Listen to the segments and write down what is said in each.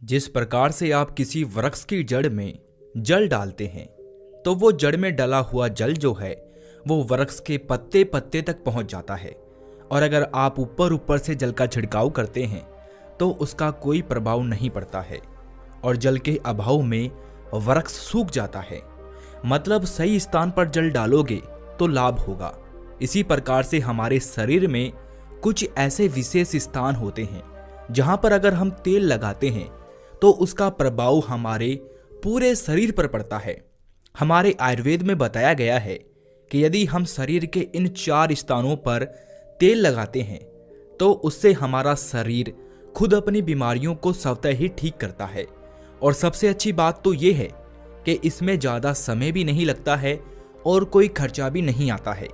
जिस प्रकार से आप किसी वृक्ष की जड़ में जल डालते हैं तो वो जड़ में डला हुआ जल जो है वो वृक्ष के पत्ते पत्ते तक पहुंच जाता है। और अगर आप ऊपर ऊपर से जल का छिड़काव करते हैं तो उसका कोई प्रभाव नहीं पड़ता है और जल के अभाव में वृक्ष सूख जाता है। मतलब सही स्थान पर जल डालोगे तो लाभ होगा। इसी प्रकार से हमारे शरीर में कुछ ऐसे विशेष स्थान होते हैं जहां पर अगर हम तेल लगाते हैं तो उसका प्रभाव हमारे पूरे शरीर पर पड़ता है। हमारे आयुर्वेद में बताया गया है कि यदि हम शरीर के इन 4 स्थानों पर तेल लगाते हैं तो उससे हमारा शरीर खुद अपनी बीमारियों को स्वतः ही ठीक करता है। और सबसे अच्छी बात तो ये है कि इसमें ज़्यादा समय भी नहीं लगता है और कोई खर्चा भी नहीं आता है,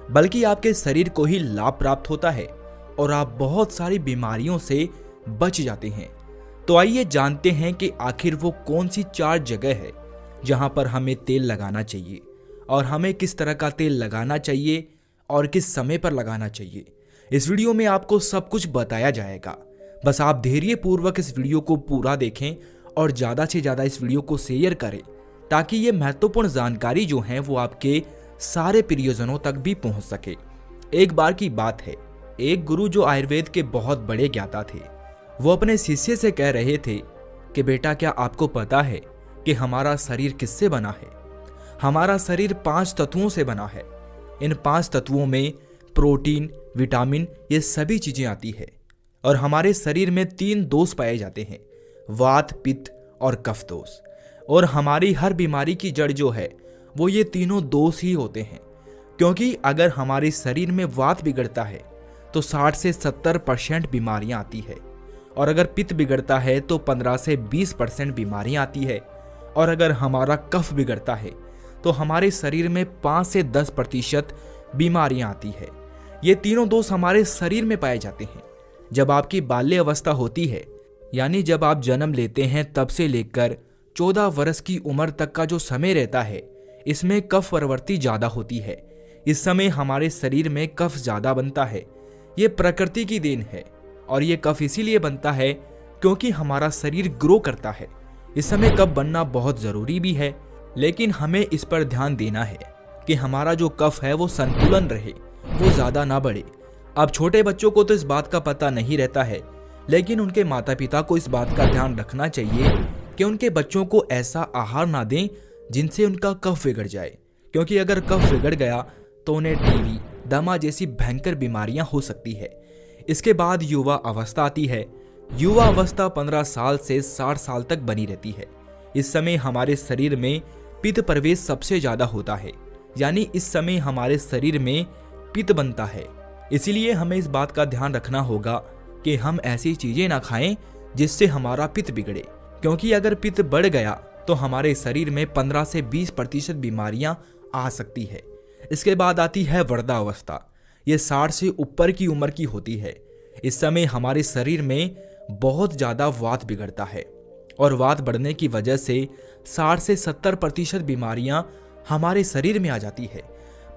बल्कि आपके शरीर को ही लाभ प्राप्त होता है और आप बहुत सारी बीमारियों से बच जाते हैं। तो आइए जानते हैं कि आखिर वो कौन सी 4 जगह है जहां पर हमें तेल लगाना चाहिए और हमें किस तरह का तेल लगाना चाहिए और किस समय पर लगाना चाहिए। इस वीडियो में आपको सब कुछ बताया जाएगा। बस आप धैर्य पूर्वक इस वीडियो को पूरा देखें और ज़्यादा से ज़्यादा इस वीडियो को शेयर करें ताकि ये महत्वपूर्ण जानकारी जो है वो आपके सारे प्रियजनों तक भी पहुंच सके। एक बार की बात है, एक गुरु जो आयुर्वेद के बहुत बड़े ज्ञाता थे, वो अपने शिष्य से कह रहे थे कि बेटा, क्या आपको पता है कि हमारा शरीर किससे बना है? हमारा शरीर 5 तत्वों से बना है। इन 5 तत्वों में प्रोटीन, विटामिन, ये सभी चीजें आती है। और हमारे शरीर में 3 दोष पाए जाते हैं, वात, पित्त और कफ दोष। और हमारी हर बीमारी की जड़ जो है वो ये तीनों दोष ही होते हैं। क्योंकि अगर हमारे शरीर में वात बिगड़ता है तो 60 से 70% बीमारियां आती है, और अगर पित्त बिगड़ता है तो 15 से 20% बीमारियां आती है, और अगर हमारा कफ बिगड़ता है तो हमारे शरीर में 5 से 10% बीमारियां आती है। ये तीनों दोष हमारे शरीर में पाए जाते हैं। जब आपकी बाल्य अवस्था होती है, यानी जब आप जन्म लेते हैं तब से लेकर 14 वर्ष की उम्र तक का जो समय रहता है, इसमें कफ प्रवृत्ति ज़्यादा होती है। इस समय हमारे शरीर में कफ ज़्यादा बनता है। ये प्रकृति की देन है और ये कफ इसीलिए बनता है क्योंकि हमारा शरीर ग्रो करता है। इस समय कफ बनना बहुत ज़रूरी भी है, लेकिन हमें इस पर ध्यान देना है कि हमारा जो कफ है वो संतुलन रहे, वो ज़्यादा ना बढ़े। अब छोटे बच्चों को तो इस बात का पता नहीं रहता है, लेकिन उनके माता पिता को इस बात का ध्यान रखना चाहिए कि उनके बच्चों को ऐसा आहार ना दें जिनसे उनका कफ बिगड़ जाए। क्योंकि अगर कफ बिगड़ गया तो उन्हें टीबी, दमा जैसी भयंकर बीमारियां हो सकती है। इसके बाद युवा अवस्था आती है। युवा अवस्था 15 साल से 60 साल तक बनी रहती है। इस समय हमारे शरीर में पित्त प्रवेश सबसे ज़्यादा होता है, यानी इस समय हमारे शरीर में पित्त बनता है। इसीलिए हमें इस बात का ध्यान रखना होगा कि हम ऐसी चीज़ें ना खाएं जिससे हमारा पित्त बिगड़े। क्योंकि अगर पित्त बढ़ गया तो हमारे शरीर में 15 से 20% बीमारियां आ सकती है। इसके बाद आती है वृद्धावस्था। ये 60 से ऊपर की उम्र की होती है। इस समय हमारे शरीर में बहुत ज़्यादा वात बिगड़ता है और वात बढ़ने की वजह से 60 से 70% बीमारियां हमारे शरीर में आ जाती है।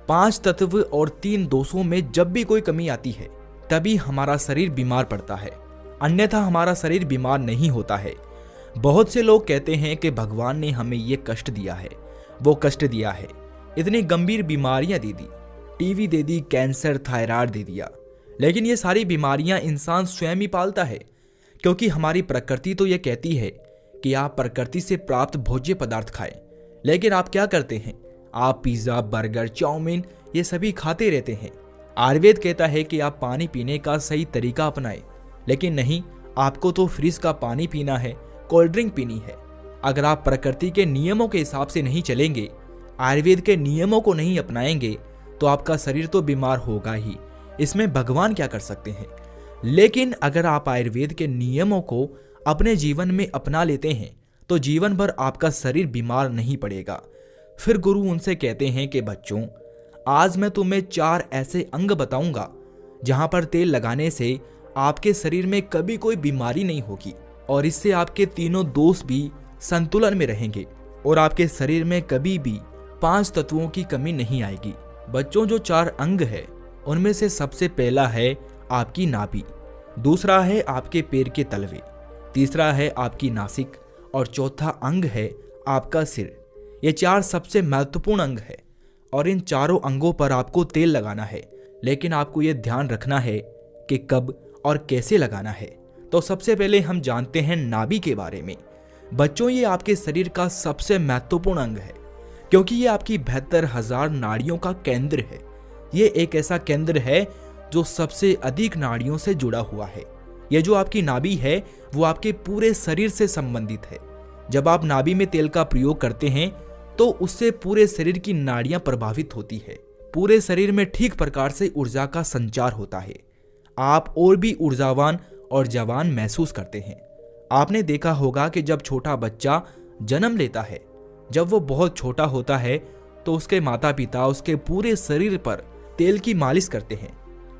5 तत्व और 3 दोषों में जब भी कोई कमी आती है तभी हमारा शरीर बीमार पड़ता है, अन्यथा हमारा शरीर बीमार नहीं होता है। बहुत से लोग कहते हैं कि भगवान ने हमें ये कष्ट दिया है, वो कष्ट दिया है, इतनी गंभीर बीमारियां दे दी, टीबी दे दी, कैंसर, थायराइड दे दिया। लेकिन ये सारी बीमारियां इंसान स्वयं ही पालता है। क्योंकि हमारी प्रकृति तो ये कहती है कि आप प्रकृति से प्राप्त भोज्य पदार्थ खाएं, लेकिन आप क्या करते हैं? आप पिज्ज़ा, बर्गर, चाउमीन ये सभी खाते रहते हैं। आयुर्वेद कहता है कि आप पानी पीने का सही तरीका अपनाएं, लेकिन नहीं, आपको तो फ्रिज का पानी पीना है, कोल्ड ड्रिंक पीनी है। अगर आप प्रकृति के नियमों के हिसाब से नहीं चलेंगे, आयुर्वेद के नियमों को नहीं अपनाएंगे, तो आपका शरीर तो बीमार होगा ही। इसमें भगवान क्या कर सकते हैं? लेकिन अगर आप आयुर्वेद के नियमों को अपने जीवन में अपना लेते हैं तो जीवन भर आपका शरीर बीमार नहीं पड़ेगा। फिर गुरु उनसे कहते हैं कि बच्चों, आज मैं तुम्हें 4 ऐसे अंग बताऊंगा जहां पर तेल लगाने से आपके शरीर में कभी कोई बीमारी नहीं होगी और इससे आपके तीनों दोष भी संतुलन में रहेंगे और आपके शरीर में कभी भी 5 तत्वों की कमी नहीं आएगी। बच्चों, जो 4 अंग है उनमें से सबसे पहला है आपकी नाभि, दूसरा है आपके पैर के तलवे, तीसरा है आपकी नासिक और चौथा अंग है आपका सिर। ये 4 सबसे महत्वपूर्ण अंग है और इन चारों अंगों पर आपको तेल लगाना है, लेकिन आपको ये ध्यान रखना है कि कब और कैसे लगाना है। तो सबसे पहले हम जानते हैं नाभि के बारे में। बच्चों, ये आपके शरीर का सबसे महत्वपूर्ण अंग है क्योंकि ये आपकी 72,000 नाड़ियों का केंद्र है। ये एक ऐसा केंद्र है जो सबसे अधिक नाड़ियों से जुड़ा हुआ है। ये जो आपकी नाभि है वो आपके पूरे शरीर से संबंधित है। जब आप नाभि में तेल का प्रयोग करते हैं तो उससे पूरे शरीर की नाड़ियां प्रभावित होती है। पूरे शरीर में ठीक प्रकार से ऊर्जा का संचार होता है। आप और भी ऊर्जावान और जवान महसूस करते हैं। आपने देखा होगा कि जब छोटा बच्चा जन्म लेता है, जब वो बहुत छोटा होता है तो उसके माता पिता उसके पूरे शरीर पर तेल की मालिश करते हैं,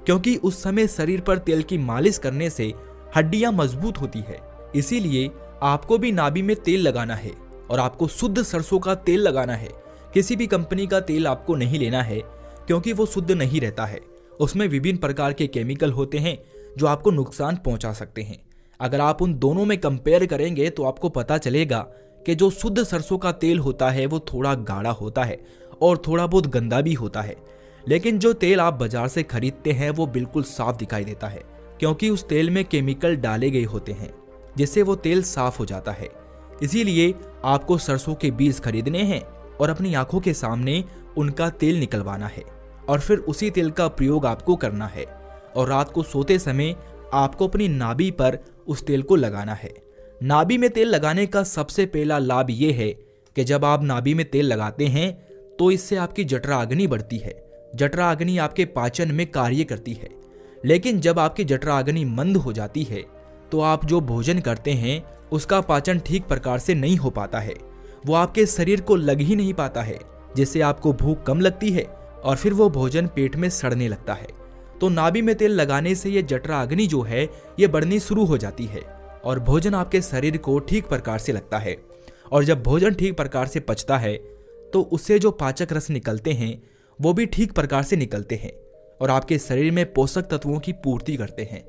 क्योंकि उस समय शरीर पर तेल की मालिश करने से हड्डियां मजबूत होती है। इसीलिए आपको भी नाभि में तेल लगाना है और आपको शुद्ध सरसों का तेल लगाना है। किसी भी कंपनी का तेल आपको नहीं लेना है क्योंकि वो शुद्ध नहीं रहता है। उसमें विभिन्न प्रकार के केमिकल होते हैं जो आपको नुकसान पहुंचा सकते हैं। अगर आप उन दोनों में कंपेयर करेंगे तो आपको पता चलेगा कि जो शुद्ध सरसों का तेल होता है वो थोड़ा गाढ़ा होता है और थोड़ा बहुत गंदा भी होता है, लेकिन जो तेल आप बाजार से खरीदते हैं वो बिल्कुल साफ दिखाई देता है क्योंकि उस तेल में केमिकल डाले गए होते हैं जिससे वो तेल साफ हो जाता है। इसीलिए आपको सरसों के बीज खरीदने हैं और अपनी आंखों के सामने उनका तेल निकलवाना है और फिर उसी तेल का प्रयोग आपको करना है और रात को सोते समय आपको अपनी नाभि पर उस तेल को लगाना है। नाभि में तेल लगाने का सबसे पहला लाभ ये है कि जब आप नाभि में तेल लगाते हैं तो इससे आपकी जठराग्नि बढ़ती है। जठराग्नि आपके पाचन में कार्य करती है, लेकिन जब आपकी जठराग्नि मंद हो जाती है तो आप जो भोजन करते हैं उसका पाचन ठीक प्रकार से नहीं हो पाता है। वो आपके शरीर को लग ही नहीं पाता है, जिससे आपको भूख कम लगती है और फिर वो भोजन पेट में सड़ने लगता है। तो नाभि में तेल लगाने से ये जठराग्नि जो है ये बढ़नी शुरू हो जाती है और भोजन आपके शरीर को ठीक प्रकार से लगता है। और जब भोजन ठीक प्रकार से पचता है तो उससे जो पाचक रस निकलते हैं वो भी ठीक प्रकार से निकलते हैं और आपके शरीर में पोषक तत्वों की पूर्ति करते हैं,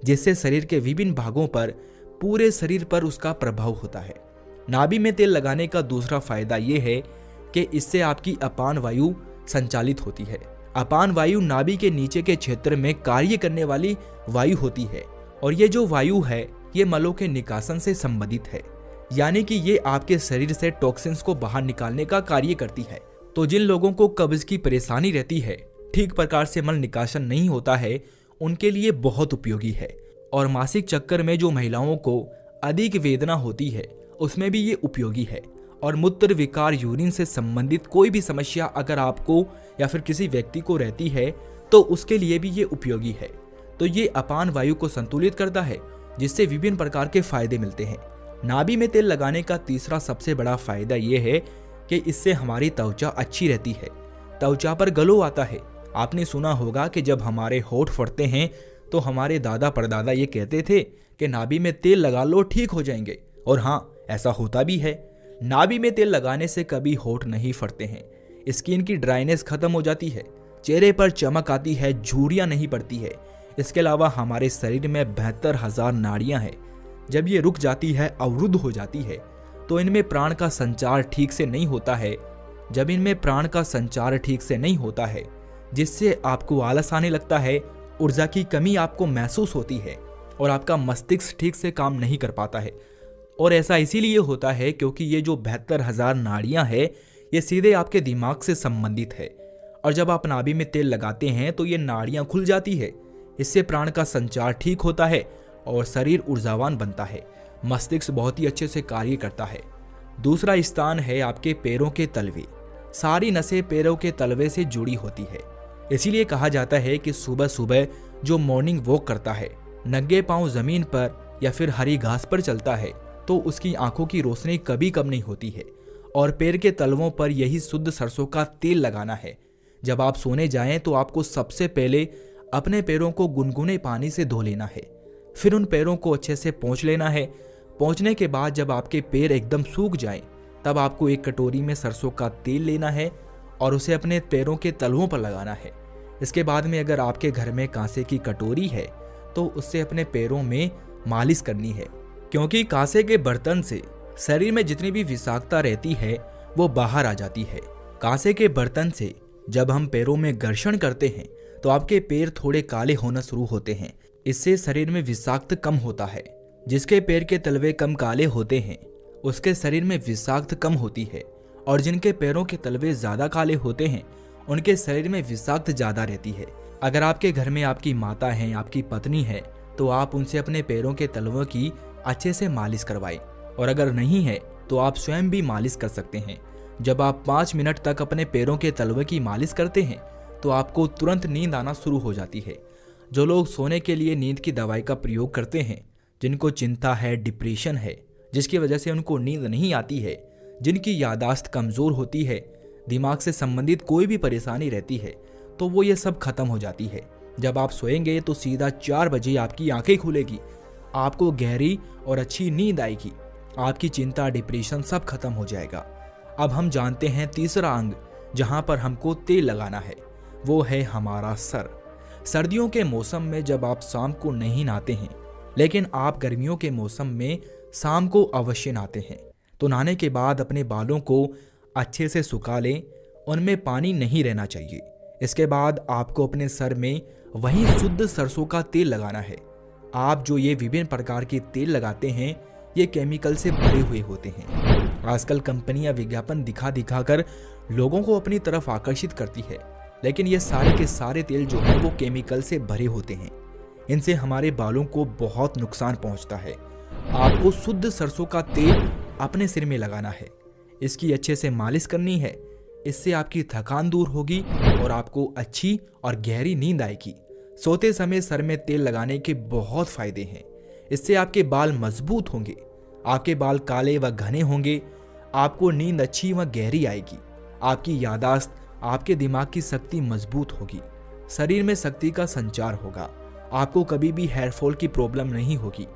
जिससे शरीर के विभिन्न भागों पर, पूरे शरीर पर उसका प्रभाव होता है। नाभि में तेल लगाने का दूसरा फायदा यह है कि इससे आपकी अपान वायु संचालित होती है। अपान वायु नाभि के नीचे के क्षेत्र में कार्य करने वाली वायु होती है और ये जो वायु है ये मलों के निकासन से संबंधित है, यानी कि ये आपके शरीर से टॉक्सिन्स को बाहर निकालने का कार्य करती है। तो जिन लोगों को कब्ज की परेशानी रहती है, ठीक प्रकार से मल निकासन नहीं होता है, उनके लिए बहुत उपयोगी है। और मासिक चक्कर में जो महिलाओं को अधिक वेदना होती है उसमें भी ये उपयोगी है। और मूत्र विकार, यूरिन से संबंधित कोई भी समस्या अगर आपको या फिर किसी व्यक्ति को रहती है तो उसके लिए भी ये उपयोगी है। तो ये अपान वायु को संतुलित करता है, जिससे विभिन्न प्रकार के फायदे मिलते हैं। नाभि में तेल लगाने का तीसरा सबसे बड़ा फायदा ये है कि इससे हमारी त्वचा अच्छी रहती है। त्वचा पर ग्लो आता है। आपने सुना होगा कि जब हमारे होंठ फटते हैं तो हमारे दादा परदादा ये कहते थे कि नाभि में तेल लगा लो, ठीक हो जाएंगे। और हाँ, ऐसा होता भी है। नाभि में तेल लगाने से कभी होंठ नहीं फटते हैं, स्किन की ड्राइनेस खत्म हो जाती है, चेहरे पर चमक आती है, झुर्रियां नहीं पड़ती है। इसके अलावा हमारे शरीर में 72,000 नाड़ियां हैं। जब ये रुक जाती है, अवरुद्ध हो जाती है, तो इनमें प्राण का संचार ठीक से नहीं होता है। जब इनमें प्राण का संचार ठीक से नहीं होता है, जिससे आपको आलस आने लगता है, ऊर्जा की कमी आपको महसूस होती है और आपका मस्तिष्क ठीक से काम नहीं कर पाता है। और ऐसा इसीलिए होता है क्योंकि ये जो 72,000 नाड़ियां हैं ये सीधे आपके दिमाग से संबंधित है। और जब आप नाभि में तेल लगाते हैं तो ये नाड़ियां खुल जाती है। इससे प्राण का संचार ठीक होता है और शरीर ऊर्जावान बनता है। मस्तिष्क बहुत ही अच्छे से कार्य करता है। दूसरा स्थान है आपके पैरों के तलवे। सारी नसें पैरों के तलवे से जुड़ी होती है। इसीलिए कहा जाता है कि सुबह सुबह जो मॉर्निंग वॉक करता है, नंगे पांव जमीन पर या फिर हरी घास पर चलता है, तो उसकी आंखों की रोशनी कभी कम नहीं होती है। और पैर के तलवों पर यही शुद्ध सरसों का तेल लगाना है। जब आप सोने जाएं तो आपको सबसे पहले अपने पैरों को गुनगुने पानी से धो लेना है, फिर उन पैरों को अच्छे से पोंछ लेना है। पोंछने के बाद जब आपके पैर एकदम सूख जाएं, तब आपको एक कटोरी में सरसों का तेल लेना है और उसे अपने पैरों के तलवों पर लगाना है। इसके बाद में अगर आपके घर में कांसे की कटोरी है तो उससे अपने पैरों में मालिश करनी है। क्योंकि कांसे के बर्तन से शरीर में जितनी भी विषाक्तता रहती है वो बाहर आ जाती है। कांसे के बर्तन से जब हम पैरों में घर्षण करते हैं तो आपके पैर थोड़े काले होना शुरू होते हैं। इससे शरीर में विषाक्त कम होता है। जिसके पैर के तलवे कम काले होते हैं उसके शरीर में विषाक्त कम होती है, और जिनके पैरों के तलवे ज्यादा काले होते हैं उनके शरीर में विषाक्त ज्यादा रहती है। अगर आपके घर में आपकी माता है, आपकी पत्नी है, तो आप उनसे अपने पैरों के तलवों की अच्छे से मालिश करवाएं, और अगर नहीं है तो आप स्वयं भी मालिश कर सकते हैं। जब आप 5 मिनट तक अपने पैरों के तलवे की मालिश करते हैं तो आपको तुरंत नींद आना शुरू हो जाती है। जो लोग सोने के लिए नींद की दवाई का प्रयोग करते हैं, जिनको चिंता है, डिप्रेशन है, जिसकी वजह से उनको नींद नहीं आती है, जिनकी याददाश्त कमजोर होती है, दिमाग से संबंधित कोई भी परेशानी रहती है, तो वो ये सब खत्म हो जाती है। जब आप सोएंगे तो सीधा 4 बजे आपकी आंखें खुलेगी, आपको गहरी और अच्छी नींद आएगी, आपकी चिंता, डिप्रेशन सब खत्म हो जाएगा। अब हम जानते हैं तीसरा अंग जहां पर हमको तेल लगाना है, वो है हमारा सर। सर्दियों के मौसम में जब आप शाम को नहीं नहाते हैं, लेकिन आप गर्मियों के मौसम में शाम को अवश्य नहाते हैं, तो नहाने के बाद अपने बालों को अच्छे से सुखा लें, उनमें पानी नहीं रहना चाहिए। इसके बाद आपको अपने सर में वही शुद्ध सरसों का तेल लगाना है। आप जो ये विभिन्न प्रकार के तेल लगाते हैं ये केमिकल से भरे हुए होते हैं। आजकल कंपनियां विज्ञापन दिखा दिखा कर लोगों को अपनी तरफ आकर्षित करती है, लेकिन ये सारे के सारे तेल जो है वो केमिकल से भरे होते हैं। इनसे हमारे बालों को बहुत नुकसान पहुंचता है। आपको शुद्ध सरसों का तेल अपने सिर में लगाना है, इसकी अच्छे से मालिश करनी है। इससे आपकी थकान दूर होगी और आपको अच्छी और गहरी नींद आएगी। सोते समय सर में तेल लगाने के बहुत फायदे हैं। इससे आपके बाल मजबूत होंगे, आपके बाल काले व घने होंगे, आपको नींद अच्छी व गहरी आएगी, आपकी याददाश्त, आपके दिमाग की शक्ति मजबूत होगी, शरीर में शक्ति का संचार होगा, आपको कभी भी हेयर फॉल की प्रॉब्लम नहीं होगी।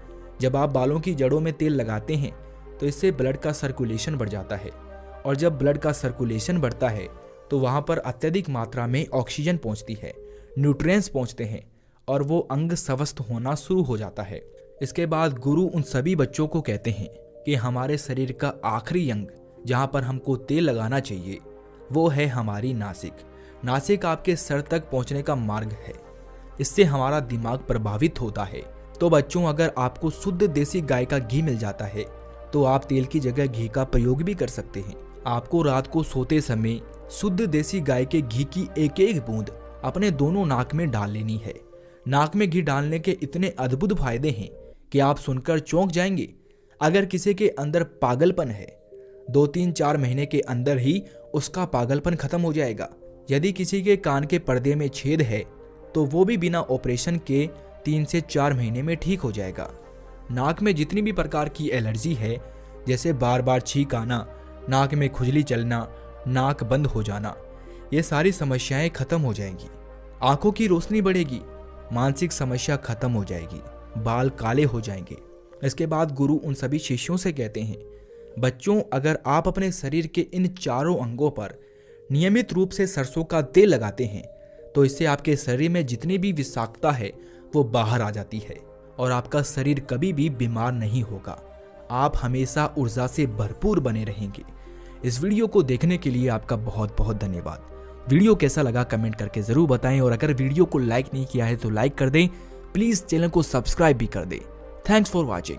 जब आप बालों की जड़ों में तेल लगाते हैं तो इससे ब्लड का सर्कुलेशन बढ़ जाता है, और जब ब्लड का सर्कुलेशन बढ़ता है तो वहां पर अत्यधिक मात्रा में ऑक्सीजन पहुंचती है, न्यूट्रिएंट्स पहुंचते हैं, और वो अंग स्वस्थ होना शुरू हो जाता है। इसके बाद गुरु उन सभी बच्चों को कहते हैं कि हमारे शरीर का आखिरी अंग जहां पर हमको तेल लगाना चाहिए वो है हमारी नासिक। नासिक आपके सर तक पहुंचने का मार्ग है, इससे हमारा दिमाग प्रभावित होता है। तो बच्चों, अगर आपको शुद्ध देसी गाय का घी मिल जाता है तो आप तेल की जगह घी का प्रयोग भी कर सकते हैं। आपको रात को सोते समय शुद्ध देसी गाय के घी की एक एक बूंद अपने दोनों नाक में डाल लेनी है। नाक में घी डालने के इतने अद्भुत फायदे हैं कि आप सुनकर चौंक जाएंगे। अगर किसी के अंदर पागलपन है, 2-3-4 महीने के अंदर ही उसका पागलपन खत्म हो जाएगा। यदि किसी के कान के पर्दे में छेद है तो वो भी बिना ऑपरेशन के 3 से 4 महीने में ठीक हो जाएगा। नाक में जितनी भी प्रकार की एलर्जी है, जैसे बार बार छींक आना, नाक में खुजली चलना, नाक बंद हो जाना, ये सारी समस्याएं खत्म हो जाएंगी। आंखों की रोशनी बढ़ेगी, मानसिक समस्या खत्म हो जाएगी, बाल काले हो जाएंगे। इसके बाद गुरु उन सभी शिष्यों से कहते हैं, बच्चों, अगर आप अपने शरीर के इन चारों अंगों पर नियमित रूप से सरसों का तेल लगाते हैं तो इससे आपके शरीर में जितनी भी विषाक्तता है वो बाहर आ जाती है और आपका शरीर कभी भी बीमार नहीं होगा। आप हमेशा ऊर्जा से भरपूर बने रहेंगे। इस वीडियो को देखने के लिए आपका बहुत बहुत धन्यवाद। वीडियो कैसा लगा कमेंट करके जरूर बताएं, और अगर वीडियो को लाइक नहीं किया है तो लाइक कर दें। प्लीज चैनल को सब्सक्राइब भी कर दें। Thanks for watching.